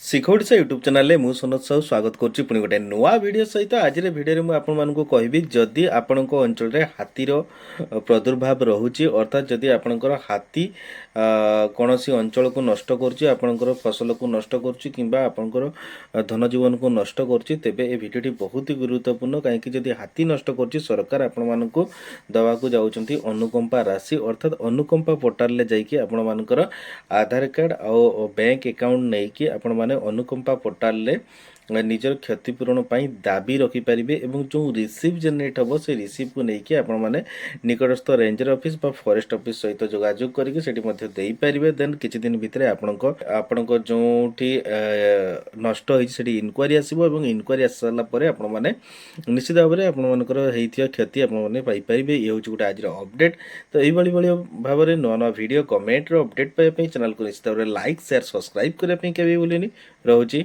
ଶିଖୋଡ଼ିଶା YouTube ଚ୍ୟାନେଲରେ ମୁଁ ସୁନତ ସାହୁ ସ୍ୱାଗତ କରୁଛି ପୁଣି ଗୋଟେ ନୂଆ ଭିଡ଼ିଓ ସହିତ। ଆଜିର ଭିଡ଼ିଓରେ ମୁଁ ଆପଣମାନଙ୍କୁ କହିବି ଯଦି ଆପଣଙ୍କ ଅଞ୍ଚଳରେ ହାତୀର ପ୍ରାଦୁର୍ଭାବ ରହୁଛି, ଅର୍ଥାତ୍ ଯଦି ଆପଣଙ୍କର ହାତୀ କୌଣସି ଅଞ୍ଚଳକୁ ନଷ୍ଟ କରୁଛି, ଆପଣଙ୍କର ଫସଲକୁ ନଷ୍ଟ କରୁଛି କିମ୍ବା ଆପଣଙ୍କର ଧନଜୀବନକୁ ନଷ୍ଟ କରୁଛି, ତେବେ ଏ ଭିଡ଼ିଓଟି ବହୁତ ଗୁରୁତ୍ୱପୂର୍ଣ୍ଣ। କାହିଁକି ଯଦି ହାତୀ ନଷ୍ଟ କରୁଛି, ସରକାର ଆପଣମାନଙ୍କୁ ଦେବାକୁ ଯାଉଛନ୍ତି ଅନୁକମ୍ପା ରାଶି, ଅର୍ଥାତ୍ ଅନୁକମ୍ପା ପୋର୍ଟାଲରେ ଯାଇକି ଆପଣମାନଙ୍କର ଆଧାର କାର୍ଡ଼ ଆଉ ବ୍ୟାଙ୍କ ଆକାଉଣ୍ଟ ନେଇକି ଆପଣମାନେ ଅନୁକମ୍ପା ପୋର୍ଟାଲରେ ନିଜର କ୍ଷତିପୂରଣ ପାଇଁ ଦାବି ରଖିପାରିବେ ଏବଂ ଯେଉଁ ରିସିପ୍ଟ ଜେନେରେଟ୍ ହେବ ସେ ରିସିପ୍ଟକୁ ନେଇକି ଆପଣମାନେ ନିକଟସ୍ଥ ରେଞ୍ଜର ଅଫିସ୍ ବା ଫରେଷ୍ଟ ଅଫିସ୍ ସହିତ ଯୋଗାଯୋଗ କରିକି ସେଠି ମଧ୍ୟ ଦେଇପାରିବେ। ଦେନ୍ କିଛି ଦିନ ଭିତରେ ଆପଣଙ୍କ ଯେଉଁଠି ନଷ୍ଟ ହୋଇଛି ସେଠି ଇନକ୍ୱାରି ଆସିବ ଏବଂ ଇନକ୍ୱାରି ଆସି ସାରିଲା ପରେ ଆପଣମାନେ ନିଶ୍ଚିତ ଭାବରେ ଆପଣମାନଙ୍କର ହେଇଥିବା କ୍ଷତି ଆପଣମାନେ ପାଇପାରିବେ। ଇଏ ହେଉଛି ଗୋଟେ ଆଜିର ଅପଡ଼େଟ୍। ତ ଏଇଭଳି ଭାବରେ ନୂଆ ନୂଆ ଭିଡ଼ିଓ କମେଣ୍ଟର ଅପଡ଼େଟ୍ ପାଇବା ପାଇଁ ଚ୍ୟାନେଲକୁ ନିଶ୍ଚିତ ଭାବରେ ଲାଇକ୍ ସେୟାର ସବସ୍କ୍ରାଇବ୍ କରିବା ପାଇଁ କେବେ ଭୁଲେନି। ରହୁଛି।